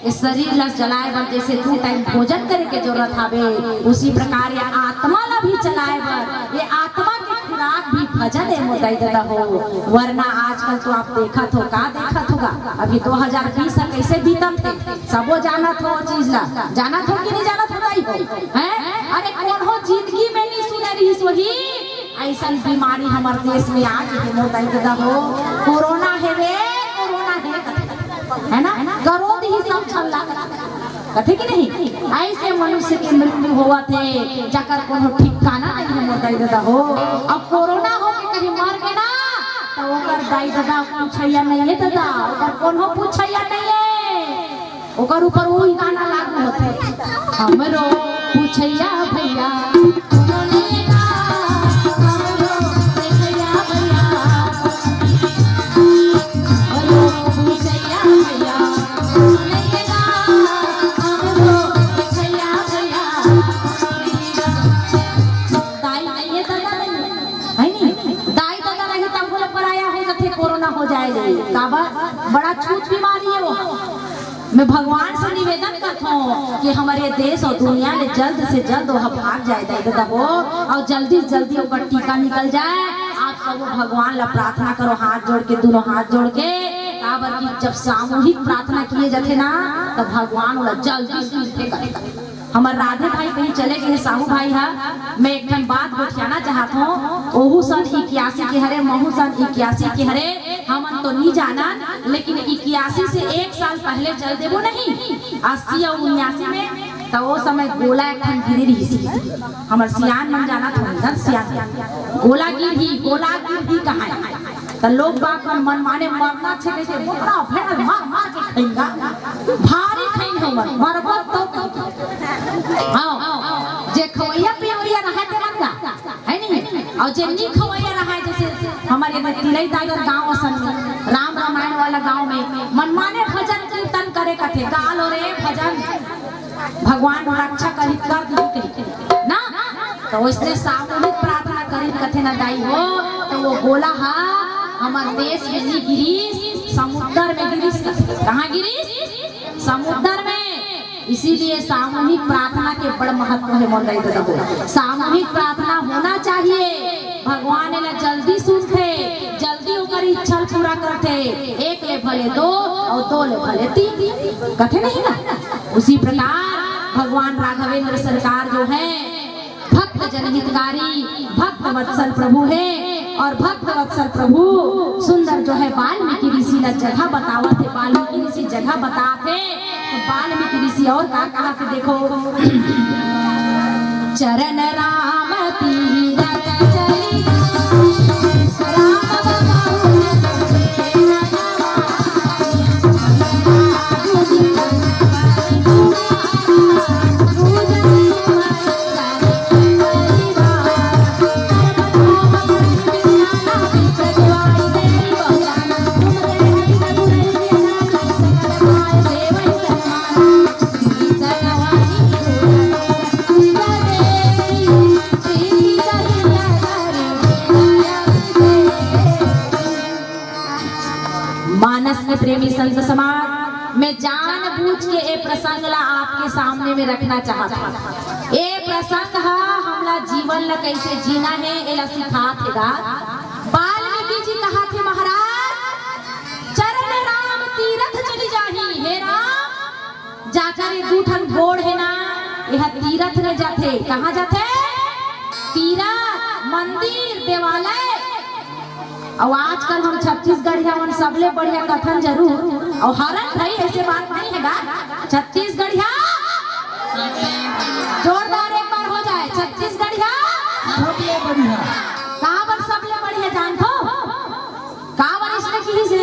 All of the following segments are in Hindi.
इस शरीर ला चलाए बर जैसे 2 टाइम भोजन करे के जरूरत हवे, उसी प्रकार ये आत्मा ला भी चलाए बर ये आत्मा के खुराक भी भजन है मोदाई दादा हो। वरना आजकल तो आप देखत हो, का देखत होगा अभी 2020 कैसे बीतत है, सबो जानत हो चीज ला, जानत हो कि नहीं जानत हो दाई हो हैं? अरे कौन हो जिंदगी में नहीं सुने रही वही ऐसा बीमारी हमारे देश में आ गई है मोदाई दादा हो। कोरोना है रे, कोरोना है ना, गरोद ही सब छल्ला कथे कि नहीं। ऐसे मनुष्य के मृत्यु हुआ थे जाकर कोनो ठिकाना नहीं है मोदाई दादा हो। अब कोरोना हो के कहीं मर गए ना तो ओकर दाई दादा पूछैया नहीं है दादा, ओकर कोनो पूछैया नहीं है, ओकर ऊपर वही गाना लागू होते हमरो पूछैया भैया बड़ा छूत बीमारी है वो। मैं भगवान से निवेदन करता हूँ कि हमारे देश और दुनिया में जल्द से जल्द वह भाग जाए दादा हो और जल्दी से जल्दी उसका टीका निकल जाए। आप सब भगवान ला प्रार्थना करो, हाथ जोड़ के, दोनों हाथ जोड़ के, काबर की जब सामूहिक प्रार्थना किए जाते ना तब भगवान वाला जल्दी सुनते करेगा। हमारे राधे भाई कहीं चले गए, साहू भाई है, मैं एक बात बतियाना चाहता हूँ। ओहू सन 81 के हरे, महू सन 81 के हरे, हम तो नहीं जाना, लेकिन 81 से 1 साल पहले चल देवो नहीं 80 और 79 में तो वो समय गोला एक गिरी रही हमारे सियान मन जाना था सियान गोला गिर कहा है तो लोग बात मन माने मरना छे के बकरा फेर मार के खाएगा, भारी खाई हमर मरबत तो हां जे खवैया पिवरिया रहा के मन का है नहीं, और जे नी खवैया रहा जैसे हमारे में तिलई दागर गांव असन राम रामायण वाला गांव में मनमाने भजन कीर्तन करे कथे गाल और भजन भगवान रक्षा करी कर दी ना, तो उसने सामूहिक प्रार्थना करी कथे ना दाई हो। तो वो बोला हा हमारे देश में नहीं गिरीश, समुद्र में गिरीश। कहाँ गिरीश? समुद्र में। इसीलिए सामूहिक प्रार्थना के बड़ा महत्व है मोदाई दादा। सामूहिक प्रार्थना होना चाहिए, भगवान ने जल्दी सुनते, जल्दी ओकर इच्छा पूरा करते, एक ले भले 2 और 2 ले भले 3 कथे नहीं ना। उसी प्रकार भगवान राघवेंद्र सरकार जो है भक्त जनहितकारी भक्त वत्सल प्रभु है, और भक्त वत्सल प्रभु सुंदर जो है वाल्मीकि ऋषि ने जगह बतावा थे, वाल्मीकि ऋषि जगह बताते तो वाल्मीकि ऋषि और कहा थे देखो चरण राम तीरथ चली प्रेमी संत समाज में जानबूझ के ए प्रसंग ला आपके सामने में रखना चाहता। ए प्रसंग हा हमला जीवन ला कैसे जीना है एला सिखात हेगा। वाल्मीकि जी कहा थे महाराज चरण राम तीरथ चली जाही, हे राम जाकर 2 ठन घोड़ है ना यह तीरथ में जाते। कहाँ जाते? तीरथ मंदिर देवालय। और आजकल हम छत्तीसगढ़ हमन सबले बढ़िया कथन जरूर और हरन भाई ऐसे बात नहीं हैगा। छत्तीसगढ़िया जोरदार एक बार हो जाए, छत्तीसगढ़िया सबले बढ़िया। कहाँ पर सबले बढ़िया जानते हो? कहाँ पर इसने की से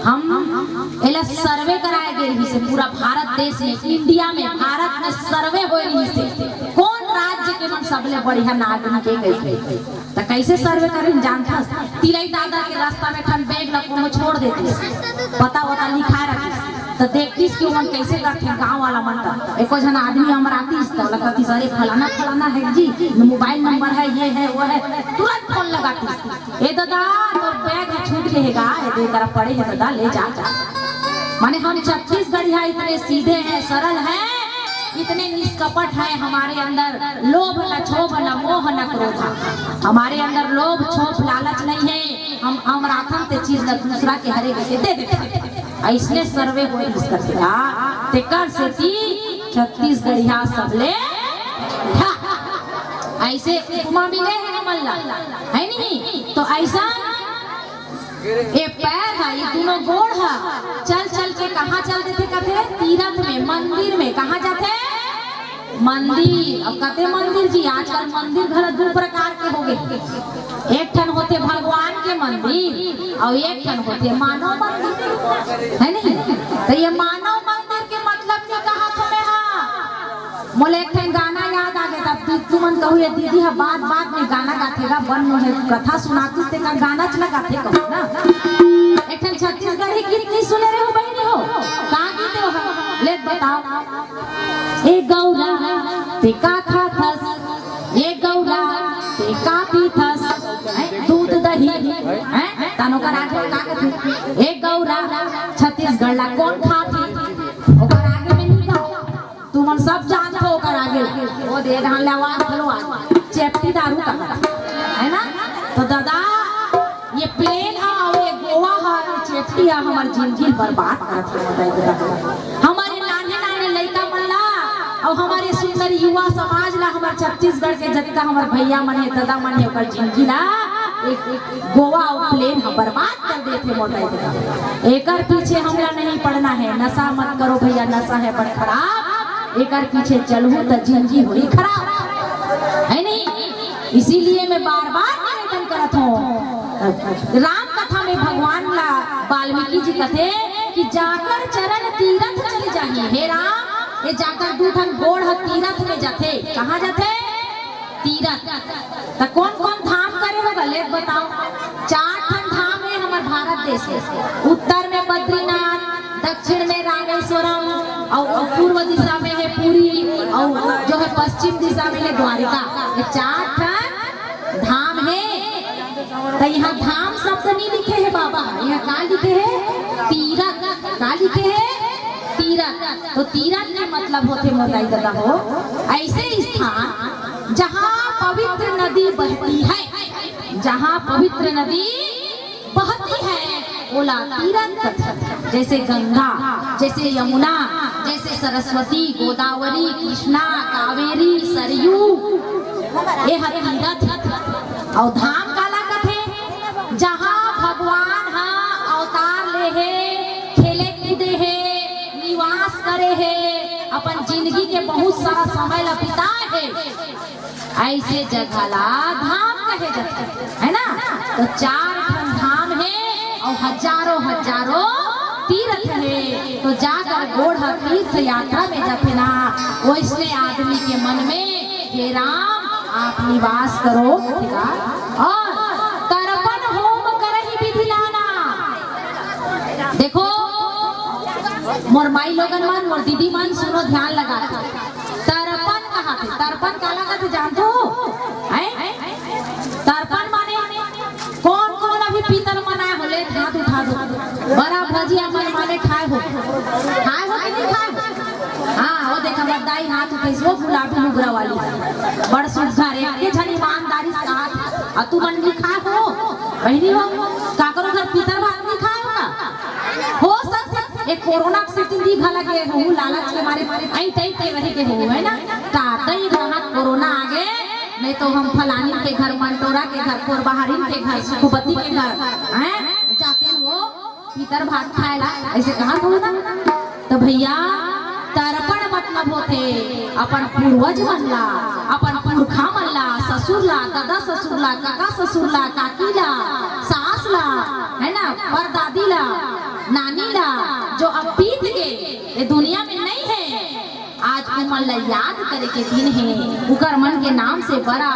हम एला सर्वे कराए गए से पूरा भारत देश में, इंडिया में, भारत में सर्वे हो रही से कौन राज्य के मन सबले बढ़िया नागरिक के गई तो कैसे सर्वे करें जानता? तिलई दादा के रास्ता में ठन बैग ला कोनो छोड़ देती, पता वता लिखा रखी तो देखतीस कि मन कैसे करते गांव वाला मन का। एको जन आदमी हमर आतीस तो लगती सर फलाना फलाना है जी, मोबाइल नंबर है, ये है वो है, तुरंत फोन लगाती ए दादा तो बैग छूट गएगा, ए दे तरफ पड़े है दादा ले जा। माने हम छत्तीसगढ़िया इतने सीधे हैं, सरल हैं, इतने निष्कपट हैं। हमारे अंदर लोभ न क्षोभ न मोह न क्रोध, हमारे अंदर लोभ क्षोभ लालच नहीं है। हम राखन ते चीज न दूसरा के हरे के दे देते, ऐसने सर्वे होए इसका तेकर से ती छत्तीसगढ़िया सबले ऐसे उपमा मिले हैं मल्ला है नहीं। तो ऐसा ये पैर है, ये दोनों गोड़ है, चल चल के कहाँ चलते थे कहते तीर्थ में, मंदिर में। कहाँ जाते मंदिर। अब कहते मंदिर जी, आजकल मंदिर घर दो प्रकार के हो गए, एक ठन होते भगवान के मंदिर और एक ठन होते मानव मंदिर है नहीं। तो ये मानव मंदिर के मतलब नहीं कहा तुम्हें। मोले एक ठन गाना याद आ गया, तब तुमन कहू ये दीदी हा बात बात में गाना गाथेगा, बन मुझे कथा सुनाती ते का गाना चला गाथे कहू ना। एक ठन छत्तीसगढ़ी गीत नहीं सुने रहे हो बहनी हो, कहाँ गीत हो ले बताओ। ए गौरा ते का खाथस, ए गौरा ते का पीथस, दूध दही हैं तानो का आगे का कहथे। ए गौरा छत्तीसगढ़ ला कौन खाती, ओकर आगे में नहीं गाओ, तुमन सब जानते हो। ओकर आगे वो दे धान लेवा खलो चेप्टी दारू का है ना। तो दादा ये प्लेन है और ये गोवा है, चेप्टी है, हमारी जिंदगी बर्बाद करत है। हमारे नाने नाने लड़का मन ला और हमारे सुंदर युवा समाज ला, हमारे छत्तीसगढ़ के जत्ता हमारे भैया मन है, दादा मन है, ओकर जिंदगी ला गोवा और प्लेन बर्बाद कर देते मोटा। एकर पीछे हमला नहीं पड़ना है, नशा मत करो भैया, नशा है बड़ खराब, एकर पीछे चलू तो जिंदगी हुई खराब है नहीं। इसीलिए मैं बार बार निवेदन करत हूँ। राम कथा में भगवान ला वाल्मीकि जी कहते कि जाकर चरण तीरथ चले जाइए। हे राम, ये जाकर दू ठन गोड़ तीरथ में जाते। कहाँ जाते तीरथ। तो कौन कौन धाम करे होगा ले बताओ। 4 ठन धाम है हमारे भारत देश में। उत्तर में बद्रीनाथ, दक्षिण में रामेश्वरम और पूर्व दिशा में है पुरी और जो है पश्चिम दिशा में है द्वारिका। ये 4 ठन धाम है। तो यहाँ धाम शब्द नहीं लिखे है बाबा, यहाँ क्या लिखे है तीरथ। क्या लिखे है तीरथ। तो तीरथ के मतलब होते मोटाई दादा हो ऐसे स्थान जहाँ पवित्र नदी बहती है, जहाँ पवित्र नदी बहती है बोला तीरथ। जैसे गंगा, जैसे यमुना, जैसे सरस्वती, गोदावरी, कृष्णा, कावेरी, सरयू, ये तीरथ। और धाम काला कथे जहाँ भगवान हा अवतार ले है, खेले कूदे है, निवास करे है, अपन जिंदगी के बहुत सारा समय ला बिताए है, ऐसे जगह ला धाम कहे जाते है ना। तो 4 धाम है और हजारों हजारों तीर्थ है। तो जाकर गोड़ तीर्थ यात्रा में जाते ना, वैसने आदमी के मन में हे राम आप निवास करो और तर्पण होम करहि विधि नाना। देखो मोर माई लोगन मन, मोर दीदी मन सुनो ध्यान लगा। तर्पण कहा थे, तर्पण काला का जानते हो? तर्पण माने कौन कौन अभी पीतल मनाए हो ले हाथ उठा दो। बड़ा भजिया मन माने खाए हो कि नहीं खाए हो? हाँ वो देखा मदाई हाथ उठे वो गुलाबी लुगरा वाली बड़ सुधार एक जन ईमानदारी से हाथ। और तू मन नहीं खाए हो बहनी हो का करो घर पीतल भात नहीं खाए होगा हो सकता। एक कोरोना से दी भला के हो लालच के मारे आई तई के रहे के हो है ना। तातई रहा कोरोना आगे नहीं तो हम फलानी के घर, मंटोरा के घर, कोरबहारी के घर, सुखपति के घर हैं जाते हैं वो पीतर भात खाएला। ऐसे कहा हो ना। तो भैया तर्पण मतलब होते अपन पूर्वज मन ला, अपन पुरखा मन ला, ससुर ला, दादा ससुर ला, काका ससुर ला, काकी ला, सास ला है ना, परदादी ला, नानी ला, जो अब बीत गए ये दुनिया में नहीं है। आज उमन ला याद करे के दिन है, उकर मन के नाम से बड़ा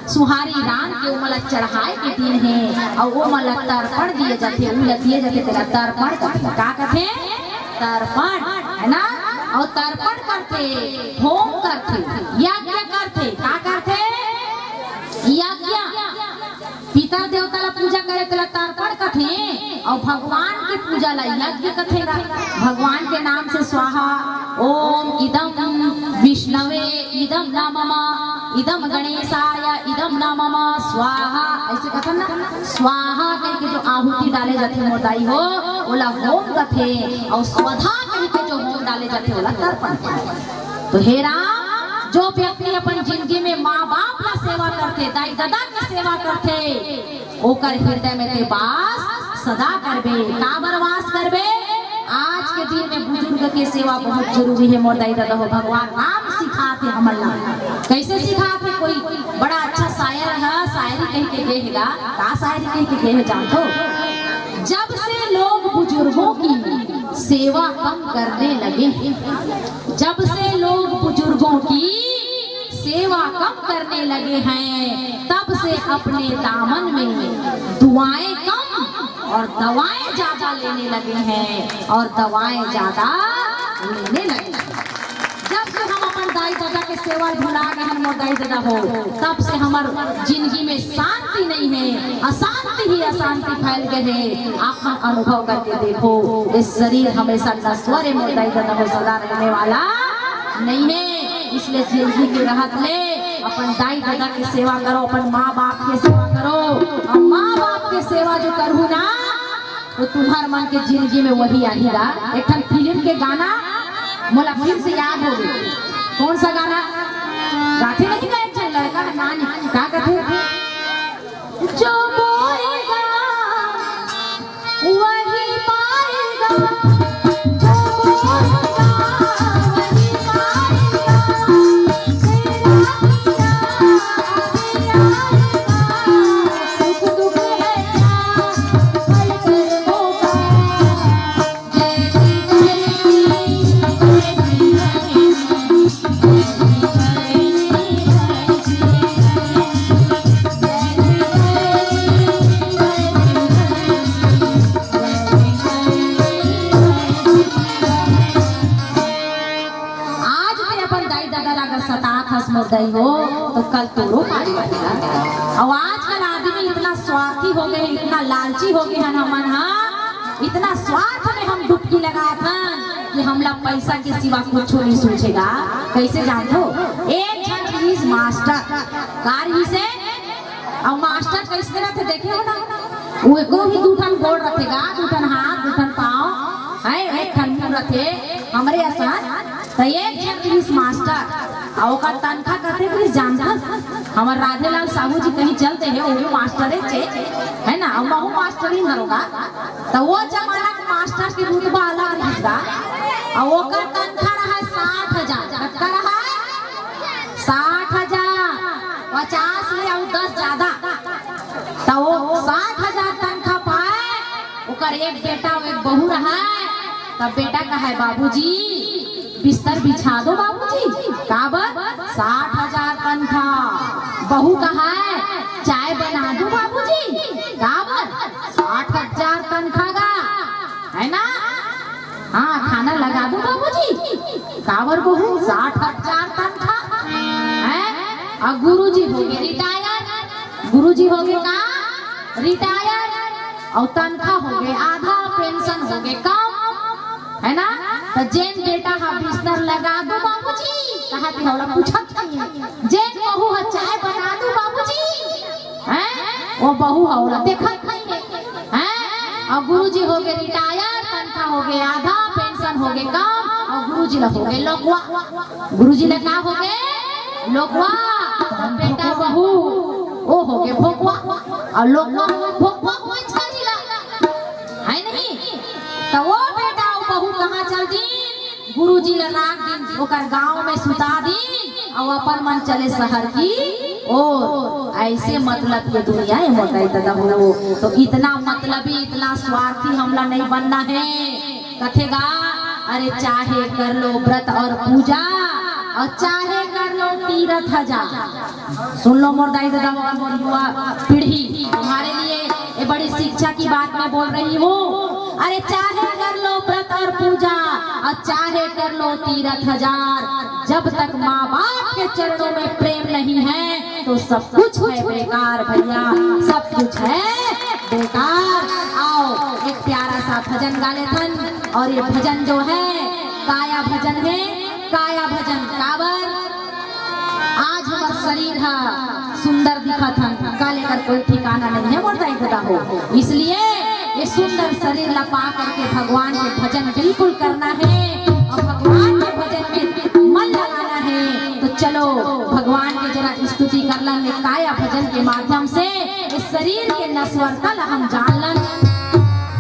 सुहारी रान के उमन ला चढ़ाए के दिन है। और वो मन ला तर्पण दिए जाते, उन दिए जाते तेरा तर्पण का कहते तर्पण है ना। और तर्पण करते, होम करते, यज्ञ करते, क्या करते यज्ञ। पितर देवता ला पूजा करे तो तर्पण कथे और भगवान की पूजा ला यज्ञ कथेगा। भगवान के नाम से स्वाहा ओम इदम विष्णवे इदम नमः इदम गणेशाय इदम नमः स्वाहा ऐसे कथन ना स्वाहा कह के जो आहुति डाले जाते मोदाई हो ओला होम कथे और स्वधा कह के जो होम डाले जाते ओला तर्पण। तो हे राम जो व्यक्ति अपन जिंदगी में माँ बाप का सेवा करते दाई दादा की सेवा करते ओकर हृदय में ते वास सदा करबे का बरवास करबे। आज के दिन में बुजुर्ग की सेवा बहुत जरूरी है मोर दाई दादा हो। भगवान राम सिखाते हमला कैसे सिखाते। कोई बड़ा अच्छा शायर है शायरी कह के कहेगा का शायरी कह के कहे जानते हो। जब से लोग बुजुर्गों की सेवा कम करने लगे जब से लोग बुजुर्गों की सेवा कम करने लगे हैं तब से अपने दामन में दुआएं कम और दवाएं ज्यादा लेने लगे हैं और दवाएं ज्यादा लेने लगे। जब से हम अपन दाई दादा के सेवा भुला गए हम दाई दादा हो तब से हमार जिंदगी में शांति नहीं है अशांति ही अशांति फैल गए है। आप अनुभव करके देखो इस शरीर हमेशा नश्वर है दाई दादा हो सदा रहने वाला नहीं है। इसलिए जिंदगी की राहत ले अपन दाई दादा की सेवा करो अपन माँ बाप की सेवा करो और माँ बाप की सेवा जो करूँ ना तो तुम्हारे मन के जिंदगी में वही आएगा। एक फिल्म के गाना मोला फिर से याद हो गई। कौन सा गाना गाते नहीं गए चल लड़का नानी क्या कहते जो बोएगा वही पाएगा हो तो कल तोरो पारी लगेगा। और आजकल आदमी इतना स्वार्थी हो गए इतना लालची हो गए हैं हमन हाँ इतना स्वार्थ में हम डुबकी लगा था कि हमला पैसा के सिवा कुछ नहीं सोचेगा। कैसे जानते हो एक जन मास्टर कार से और मास्टर कैसे रहते देखे हो ना वो एको ही दूठन गोड़ रखेगा दूठन हाथ दूठन पाँव है एक ठन मुंह रखे हमारे आसान तो एक जन मास्टर और का तनखा कहते हैं जानता हमारे राधेलाल साहू जी कहीं चलते हैं वो मास्टर है ना और महू मास्टर ही होगा तो वो जमाना के मास्टर की रुतबा अलग रहेगा और वो का तनखा रहा 60,000 का रहा 60,000 50 में और 10 ज्यादा तो वो 60,000 तनखा पाए उकर एक बेटा और एक बहू रहा तब बेटा कहा है बाबूजी बिस्तर बिछा दो बाबूजी काबर 60,000 तनख्वाह बहू कहा है चाय बना दो बाबूजी काबर 60,000 तनख्वाह का है ना हाँ खाना लगा दो बाबूजी काबर बहू 60,000 तनख्वाह है। और गुरुजी हो गए रिटायर गुरुजी हो गए का रिटायर और तनख्वाह हो गए आधा पेंशन हो गए कम है ना तो जेन बेटा हा बिस्तर लगा दो बाबूजी कहा थे हमरा पूछत नहीं जेन बहू हा चाय बना दो बाबूजी हैं वो बहू हमरा देखत नहीं हैं। और गुरुजी हो गए रिटायर तनख्वाह हो गए आधा पेंशन हो गए कम और गुरुजी ला हो गए लोकवा गुरुजी ला का हो गए लोकवा बेटा बहू वो हो गए भोकवा और लोकवा भोकवा हुए छाजीला है नहीं तो वो बेटा बहू कहाँ चल दी गुरुजी ला रात दिन ओकर गांव में सुता दी और अपन मन चले शहर की और ऐसे मतलब ये दुनिया है मोटाई दादा हो तो इतना मतलबी इतना स्वार्थी हमला नहीं बनना है। कथेगा अरे चाहे कर लो व्रत और पूजा और चाहे कर लो तीर्थ हजार। सुन लो मोर दाई दादा युवा पीढ़ी तुम्हारे लिए ये बड़ी शिक्षा की बात मैं बोल रही हूँ। अरे चाहे कर लो व्रत और पूजा और चाहे कर लो तीर्थ हजार जब तक माँ बाप के चरणों में प्रेम नहीं है तो सब कुछ है बेकार भैया, सब कुछ है बेकार। आओ एक प्यारा सा भजन गा लेथन, और ये भजन जो है काया भजन है, काया भजन काबर। आज हमार शरीर है सुंदर दिखत हन, का लेकर कोई ठिकाना नहीं है मोर दाई दादा हो, इसलिए ये सुंदर शरीर ला पा करके भगवान के भजन बिल्कुल करना है, और भगवान के भजन में मन लगाना है। तो चलो भगवान के जरा स्तुति कर लन काया भजन के माध्यम से, इस शरीर के नश्वरता ला हम जान लन।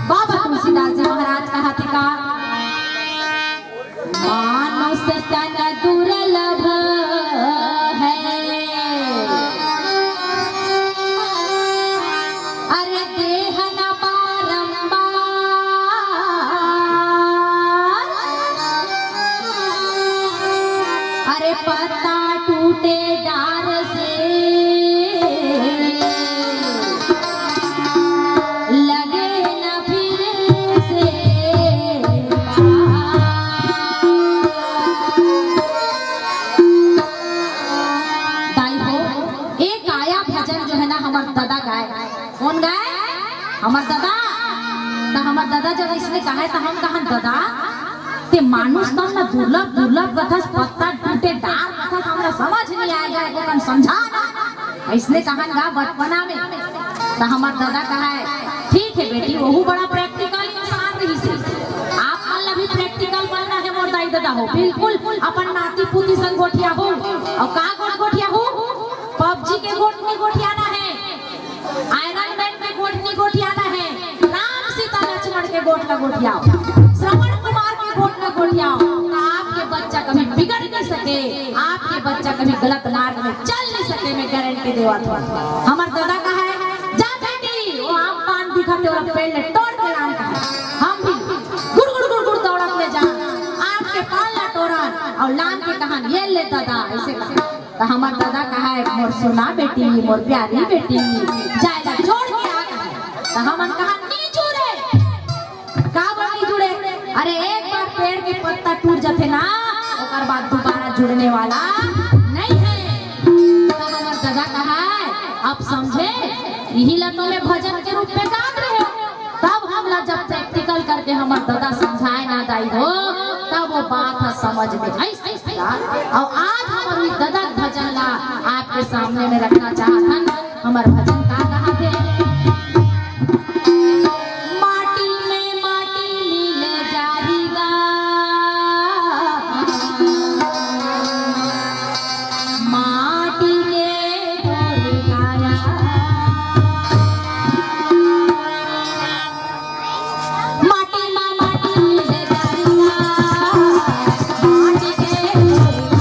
बाबा तुलसीदास जी महाराज कहा थे का मानस तन दुर्लभ है, अरे देह न बारंबार, अरे पत्ता टूटे डार से लगे न फिर से दाई हो। एक आया भजन जो है ना हमार दादा गाए, कौन गाए? हमार दादा। तो हमार दादा जब इसने कहा है तो हम कहा दादा ते मानुष तम ना दुर्लभ दुर्लभ कथस पत्ता टूटे डार कथस, हमरा समझ नहीं आएगा कोन समझा ना, इसने कहा गा बचपना में। तो हमार दादा कहा है ठीक है बेटी, वहू बड़ा प्रैक्टिकल इंसान रही से, आप मन भी प्रैक्टिकल बनना है मोर दाई दादा हो, बिल्कुल अपन नाती पुती संग गोठिया हो, और का गोठ गोठिया हो, पबजी के गोठनी गोठियाना है, आयरन मैन के गोठनी गोठियाना है, राम सीता लक्ष्मण के गोठ का गोठियाओ, श्रवण कुमार के गोठ का गोठियाओ। आपके बच्चा कभी बिगड़ नहीं सके, आपके बच्चा कभी गलत मार्ग में चल नहीं सके, मैं गारंटी देवा था। हमार दादा का है जा बेटी, वो आम पान दिखाते और पेड़ ले तोड़ के लान का, हम भी गुड़ गुड़ गुड़ गुड़ दौड़त ले जा, आपके पाल ला तोड़न और लान के कहान ये ले दादा ऐसे कहा। तो हमार दादा कहा है मोर सोना बेटी, मोर प्यारी बेटी, जायदा छोड़ के आ कहा। तो हमन कहा नहीं जुड़े, का नहीं जुड़े, अरे एक बार पेड़ के पत्ता टूट जाते ना, ओकर बाद दोबारा जुड़ने वाला नहीं है। तो हमार दादा कहा है अब समझे, यही ला तुम्हें भजन के रूप में गान रहे हो। तब हम ला जब प्रैक्टिकल करके हमार दादा समझाए ना दाई हो, तब वो बात है समझ में आई। और आज हमारे दादा भजन ला आपके सामने में रखना चाहता, हमारे भजन का कहा थे माटी में माटी मिल जाएगा, माटी के ढोल काया, माटी में माटी मिल जाएगा, माटी के ढोल काया,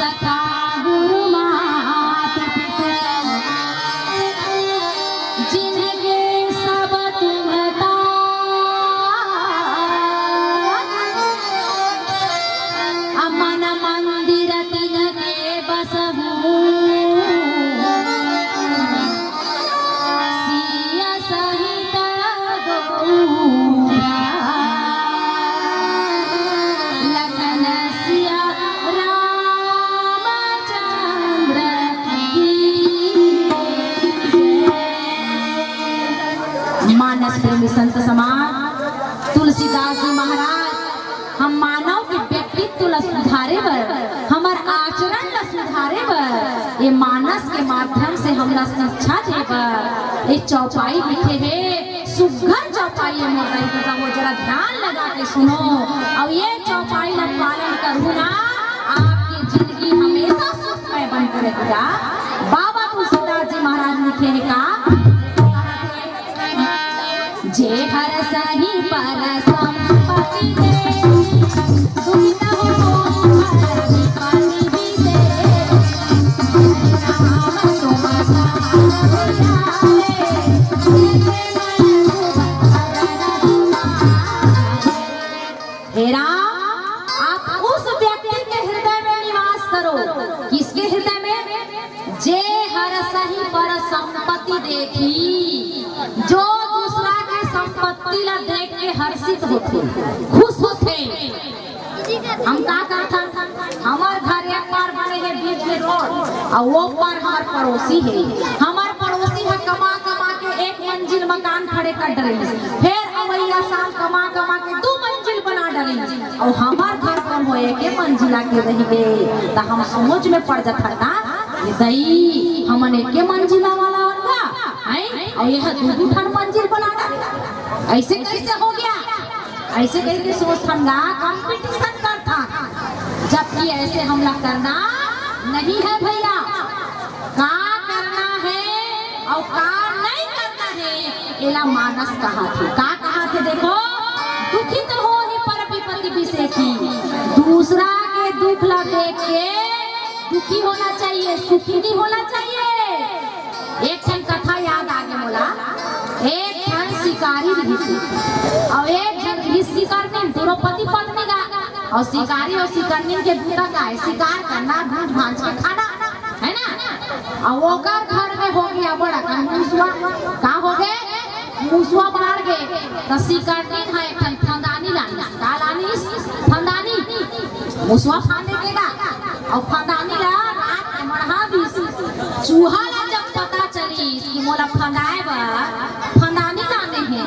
सखा गुरु मात पिता जिनके सब तुम अमन मंदिर तिनके बसहु सिया सहित गौरा लखन सिया रामचंद्र की जय। मानस प्रेमी संत समाज तुलसीदास जी महाराज हम मानव के व्यक्तित्व ला सुधारे बर हमार आचरण ला सुधारे बर ये मानस के माध्यम से हमला शिक्षा दे बर ये चौपाई लिखे है सुघर चौपाई है मोबाइल का वो जरा ध्यान लगा के सुनो और ये चौपाई ला पालन करूँ ना आपकी जिंदगी हमेशा सुखमय बन कर रहेगा। बाबा तुलसीदास जी महाराज लिखे है का जे हर सही पर संपत्ति दे सुविधा हो हर पानी भी दे राम तुम्हारा हे राम आप उस व्यक्ति के हृदय में निवास करो। किसके हृदय में? जे हर सही पर संपत्ति देखी जो दूसरा के संपत्ति ला देख के हर्षित होते खुश होते। हम का था हमार घर एक बार बने है बीच में रोड और वो पर हमार पड़ोसी है। हमार पड़ोसी है कमा कमा के एक मंजिल मकान खड़े कर डले फिर अवैया शाम कमा कमा के 2 मंजिल बना डले और हमार घर कम हो के मंजिला के रह गए तो हम समझ में पड़ जाता था दई हमने के मंजिला वाला बना और यह 2 मंजिल बना डाले ऐसे कैसे हो गया? ऐसे कैसे सोचता कंपटीशन करता जबकि ऐसे हमला करना नहीं है भैया। का करना है और का नहीं करना है एला मानस कहा थे। का कहा थे देखो दुखित हो ही पर विपत्ति विषेखी दूसरा के दुख ला देख के दुखी होना चाहिए सुखी नहीं होना चाहिए। एक क्षण कथा याद आगे बोला एक क्षण शिकारी और एक जन शिकारनी द्रौपदी पत्नी का और शिकारी और शिकारनी के दूसरा का है शिकार करना ढूंढ भांज के खाना है ना। और वो घर में हो गया बड़ा मुसवा का हो गए मुसवा बाढ़ गए तो शिकारनी है फंदानी लानी का लानी फंदानी मुसवा फांदे देगा और फंदानी ला रात के मढ़ा भी चूहा ला जब पता चली कि मोला फंदाए बा फंदानी लाने हैं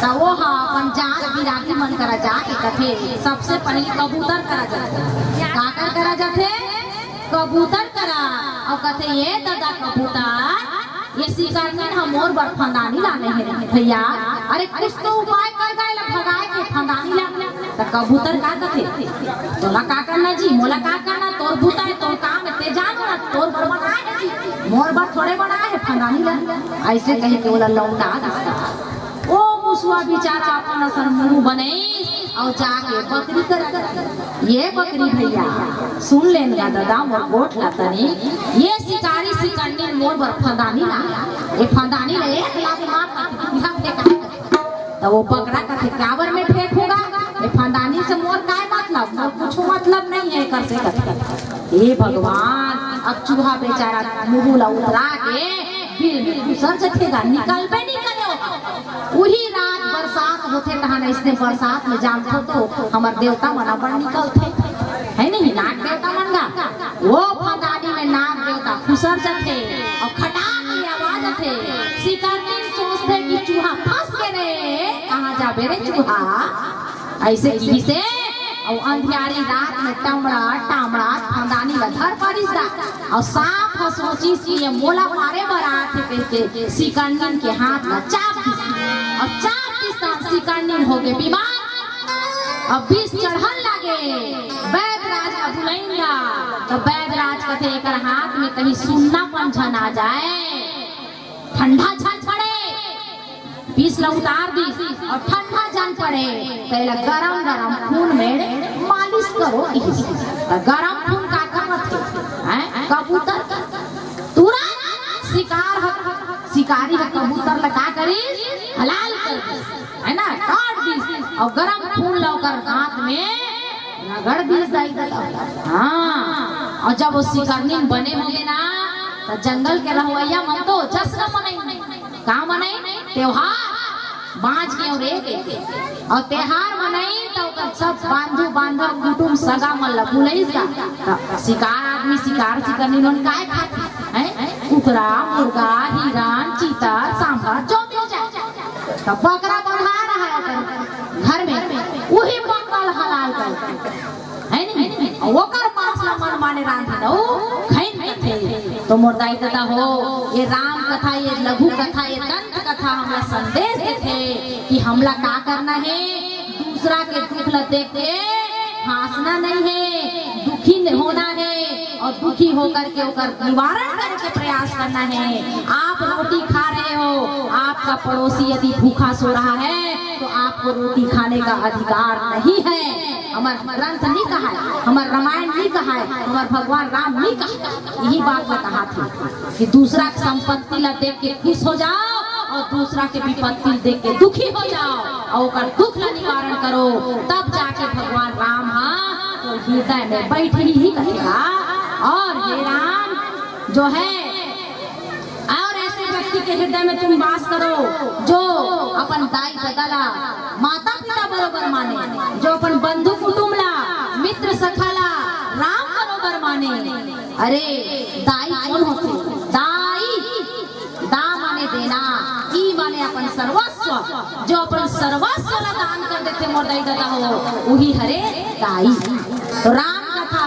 तो वो हाँ अपन जान गिराती मन करा जाके कथे सबसे पहले कबूतर करा जाते काकर करा जाते कबूतर करा और कथे ये दादा कबूतर ये शिकारनी हम और बड़ फंदानी लाने हैं भैया अरे कुछ तो उपाय कर गए भगाए के फंदानी ला तो कबूतर का कथे तोला का करना जी मोला का करना तोर भूता है तोर काम है ते जानो ना तोर बड़ बनाए मोर बड़ थोड़े बड़ा है फंदानी ला ऐसे कहे के बोला लौटा ओ मुसवा बेचारा अपना सर मुंह बने और जाके बकरी कर ये बकरी भैया सुन लेना दादा मोर गोठ लाता नहीं ये शिकारी शिकारनी मोर बर फंदानी ला ये फंदानी ले 1 लाख मार तो वो पकड़ा का कावर में फेंक होगा ये फंदानी से मोर काय मतलब कुछ मतलब नहीं है कर से हे भगवान अब चूहा बेचारा मुंह ला उतरा के फिर सर जथेगा निकल पे निकलो वही रात बरसात होते तहां इसने बरसात में जानते तो हमार देवता मना पर निकलते है नहीं नाग देवता मनगा वो फंदानी में नाग देवता खुसर जाते और खटाक की आवाज आते शिकारनी सोचते कि चूहा फंस गए कहां जाबे रे चूहा ऐसे की से और अंधियारी रात में टमड़ा टामड़ा फंदानी ला धर परिसा और सांप सोची सी ये मोला मारे बरात के शिकारनी के हाथ में चाप और चाप शिकारनी हो गए बीमार अब 20 चढ़न लगे वैद्यराज का बुलाएंगा तो वैद्यराज कहते एकर हाथ में कहीं सुन्नापन झन आ जाए ठंडा झन पड़े 20 ला उतार दी और ठंडा झन पड़े पहले गरम गरम खून में मालिश करो गरम खून का करते शिकारी का कबूतर लगा करी हलाल कर दी, है ना, काट दी और गरम खून लौकर हाथ में रगड़ दी दाई। हाँ, और जब वो शिकारनी बने होंगे ना तो जंगल के रहुआ मन तो जश्न मनाई, कहाँ मनाई, त्योहार बाँझ के और त्योहार मनाई तो सब बांधो बांधव कुटुम सगा मन बुलई शिकार आदमी शिकार शिकारनी मन काय खाते हैं, कुकरा मुर्गा हिरण चीता सांभा जो मिल जाए तो बकरा बंधा रहा है घर में, वही बकरा हलाल कर है नहीं, ओकर मांस ला मन माने रांधे दो खैन थे। तो मोर दाई दादा हो, ये राम कथा, ये लघु कथा, ये दंत कथा हमरा संदेश देते कि हमला का करना है, दूसरा के दुख ला देख के हंसना नहीं है, दुखी होना है और दुखी होकर के ओकर निवारण करने के प्रयास करना है। आप रोटी खा रहे हो, आपका पड़ोसी यदि भूखा सो रहा है तो आपको रोटी खाने का अधिकार नहीं है। हमार ग्रंथ नहीं कहा है, हमार रामायण नहीं कहा है, हमार भगवान राम नहीं कहा, यही बात मैं कहा थी कि दूसरा की संपत्ति ला देख के खुश हो जाओ और दूसरा के विपत्ति देख के दुखी हो जाओ और ओकर दुख ला निवारण करो, तब जाके भगवान राम हाँ तो हृदय में बैठ ही कहेगा। और हे राम जो है, और ऐसे व्यक्ति के हृदय में तुम वास करो जो अपन दाई दादा माता पिता बरोबर माने, जो अपन बंधु कुटुंब ला मित्र सखा ला राम बरोबर माने। अरे दाई कौन होते, दाई दा माने देना, ई माने अपन सर्वस्व, जो अपन सर्वस्व ला दान कर देते मोर दाई दादा हो वही हरे दाई। तो राम कथा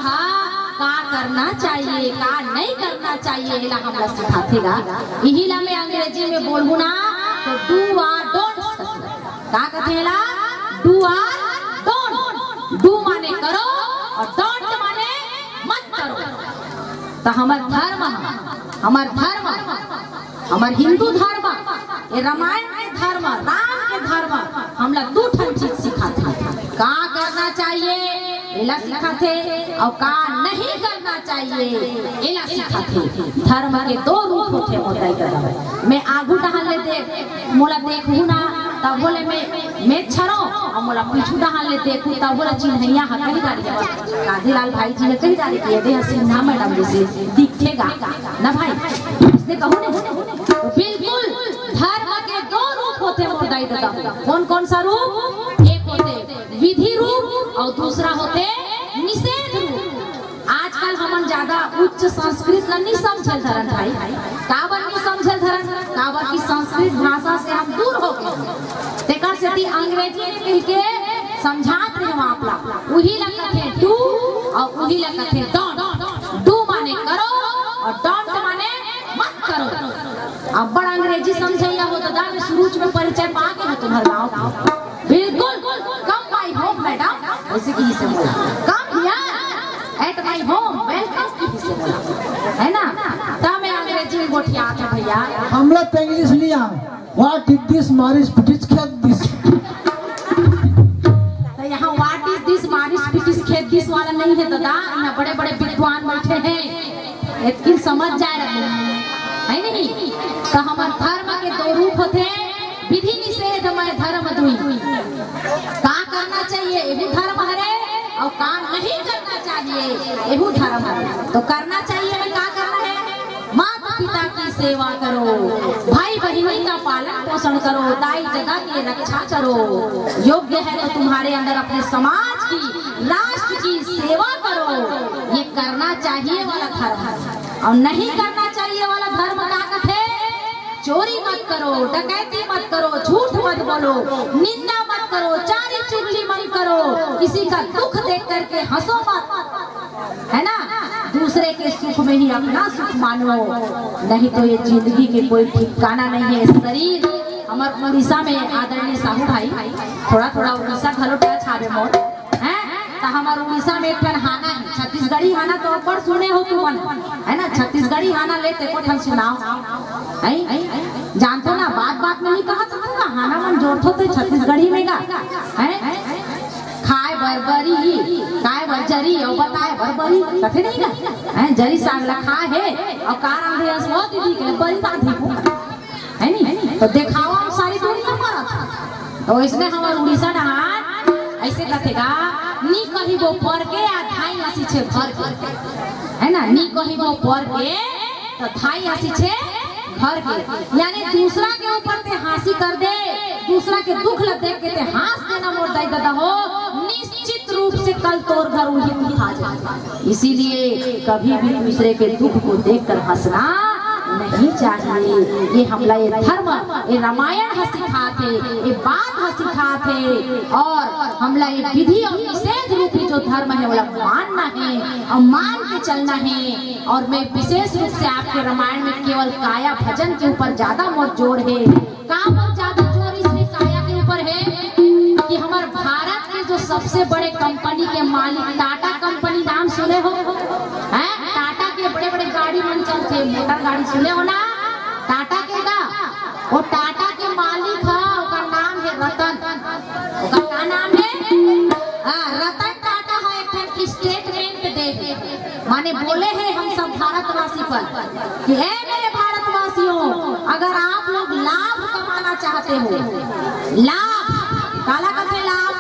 का करना चाहिए का नहीं करना चाहिए इला हमला सिखातेगा। यही ला मैं अंग्रेजी में बोलूँ ना तो डू आर डोंट, का कहते ला डू आर डोंट, डू माने करो और डोंट माने मत करो। तो हमार धर्म, हमार हिंदू धर्म, ये रामायण के धर्म, राम के धर्म हमला दो ठन चीज सिखाते, का करना चाहिए इला सिखाते और का नहीं करना चाहिए इला सिखाते। धर्म के दो रूप होते होता है। मैं आगू डहाल ले देख मोला देखू ना तब बोले मैं छड़ो और मोला पीछू डहाल ले देखू तब बोला चिन्हैया हा कही गाड़ी कांधीलाल भाई जी ने कही गाड़ी किए दे सिन्हा मैडम जैसे दिखेगा ना भाई, इसने कहो नहीं। बिल्कुल धर्म के दो रूप होते मोदाई दादा। कौन कौन सा रूप, एक होते विधि रूप और दूसरा होते निषेध रूप। आजकल हम ज्यादा उच्च संस्कृत नहीं समझल धरन भाई, काबर नहीं समझल धरन, काबर की संस्कृत भाषा से हम दूर हो गए, तेकर से ती अंग्रेजी में कह के समझात रहे आप ला, वही ला कथे डू और वही ला कथे डोंट। डू माने करो और डोंट माने मत करो। अब बड़ा अंग्रेजी समझैया हो दादा में शुरू में परिचय पा के हो तुम्हारे गाँव, बिल्कुल कम माय होम मैडम ऐसे की से बोला, come here at my home welcome की से बोला, है ना। तब मैं अंग्रेजी में गोठिया था भैया, हमला तो इंग्लिश लिया, व्हाट इज दिस मारिस पिटिस खेत दिस, तो यहाँ व्हाट इज दिस मारिस पिटिस खेत दिस वाला नहीं है दादा, यहाँ बड़े बड़े विद्वान बैठे हैं, इतनी समझ जाए रहे है नहीं। तो हमारे धर्म के दो रूप होते हैं, विधि निषेध में धर्म दुई, का करना चाहिए एहू धर्म हरे और का नहीं करना चाहिए एहू धर्म हरे। तो करना चाहिए में का करना है, माता पिता की सेवा करो, भाई बहनी का पालन पोषण करो, दाई दादा की रक्षा करो, योग्य है तो तुम्हारे अंदर अपने समाज की राष्ट्र की सेवा करो, ये करना चाहिए वाला धर्म है। और नहीं करना चाहिए वाला धर्म का कथे, चोरी मत करो, डकैती मत करो, झूठ मत बोलो, निंदा मत करो, चारी चुगली मत करो, किसी का दुख देख करके हंसो मत, है ना। दूसरे के सुख में ही अपना सुख मानो, नहीं तो ये जिंदगी के कोई ठिकाना नहीं है। शरीर हमारे उड़ीसा में आदरणीय साहू भाई थोड़ा थोड़ा उड़ीसा घलोटा छावे मोर है, तो हमारे उड़ीसा में एक ठन हाना है, छत्तीसगढ़ी हाना तो ऊपर सुने हो तुमन, है ना। छत्तीसगढ़ी हाना लेते को ठन सुनाओ, जानते ना, बात बात में नहीं कहा था हाना मन जोड़तो तो छत्तीसगढ़ी में गा है, खाए बरबरी काय बरजरी और बताए बरबरी कथे नहीं गा है, जरी साग ला खाए है और कार आंधे असो दीदी के बरी बांधी तो देखावा हम सारी दुनिया करत तो इसने हमार उड़ीसा डहान ऐसे कथेगा नी कही वो पर के आ धाई आसी छे घर के है ना नी कही वो पर के तो धाई आसी छे घर के यानी दूसरा के ऊपर ते हंसी कर दे दूसरा के दुख ल देख के ते हंस देना मोर दाई दादा हो निश्चित रूप से कल तोर घर उही खा जाए। इसीलिए कभी भी दूसरे के दुख को देखकर हंसना नहीं चाहिए। ये हमला ये धर्म ये रामायण सिखाते ये बात सिखाते और हमला ये विधि और निषेध रूपी जो धर्म है वो मानना है और मान के चलना है। और मैं विशेष रूप से आपके रामायण में केवल काया भजन के ऊपर ज्यादा मोर जोर है। कहाँ पर ज्यादा जोर इसमें काया के ऊपर है कि हमारे भारत के जो सबसे बड़े कंपनी के मालिक टाटा कंपनी नाम सुने हो हैं? टाटा के बड़े बड़े गाड़ी मन चलते मोटर गाड़ी सुने हो ना टाटा के का वो टाटा के मालिक है उसका नाम है रतन उसका क्या नाम है रतन टाटा है एक स्टेटमेंट दे माने बोले हैं हम सब भारतवासी पर कि हे मेरे भारतवासियों अगर आप लोग लाभ कमाना चाहते हो लाभ काला करते लाभ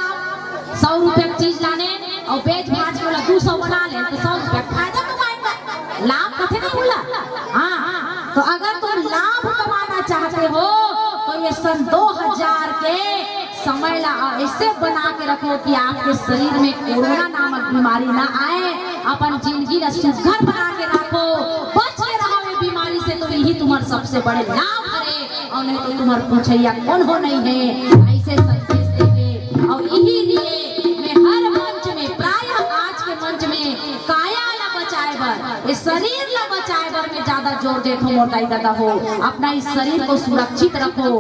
100 रुपए की चीज लाने और बेच बाज के 200 बना ले तो 100 रुपए फायदा कमाएंगे लाभ कथे नहीं बोला हाँ तो अगर तुम लाभ कमाना चाहते हो तो ये सन 2000 के समय ला ऐसे बना के रखो कि आपके शरीर में कोरोना नामक बीमारी ना आए अपन जिंदगी का सुघर बना के रखो बच के रहो ये बीमारी से तो यही तुम्हारे सबसे बड़े लाभ है और नहीं तो तुम्हारे पूछैया कौन हो नहीं है ऐसे संदेश देंगे। और यही लिए मैं हर मंच में प्राय आज के मंच में काया ला बचाए बर इस शरीर ला बचाए बर में ज्यादा जोर देते हो मोटाई दादा हो अपना इस शरीर को सुरक्षित रखो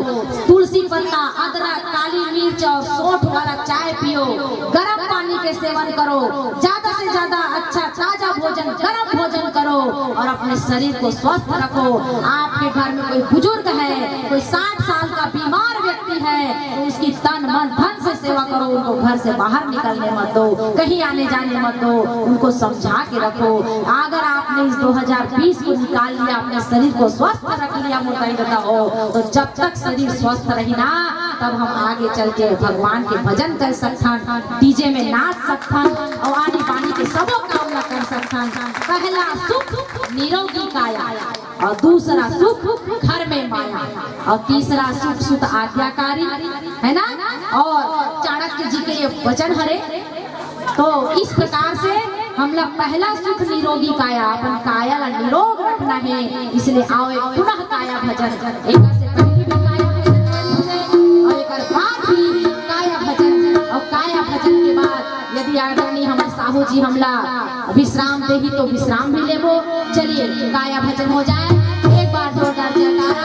तुलसी पत्ता अदरक काली मिर्च और सौंठ वाला चाय पियो गर्म पानी के सेवन करो ज्यादा से ज्यादा अच्छा ताजा भोजन गर्म भोजन करो और अपने शरीर को स्वस्थ रखो। आपके घर में कोई बुजुर्ग है कोई 60 साल का बीमार व्यक्ति है तो उसकी तन मन धन से सेवा करो उनको घर से बाहर निकलने मत दो कहीं आने जाने मत दो उनको समझा के रखो। अगर आपने इस 2020 को निकाल लिया अपने शरीर को स्वस्थ रख लिया मोटाई दादा हो तो जब तक शरीर स्वस्थ रही ना तब हम आगे चल के भगवान के भजन कर सकते डीजे में नाच सकते और आनी बानी के सबों काम ला कर सकते। पहला सुख निरोगी काया और दूसरा सुख घर में माया और तीसरा सुख सुख आज्ञाकारी है ना। और चाणक्य जी के ये वचन हरे तो इस प्रकार से हम लोग पहला सुख निरोगी काया अपन काया ला निरोग रखना है इसलिए आओ एक पुनः काया भजन एक से पहले भी काया भजन और एक बाद भी काया भजन और काया भजन के बाद यदि आदरणीय हमारे साहू जी हमला विश्राम दे ही तो विश्राम भी लेबो। चलिए काया भजन हो जाए एक बार जोरदार जयकारा।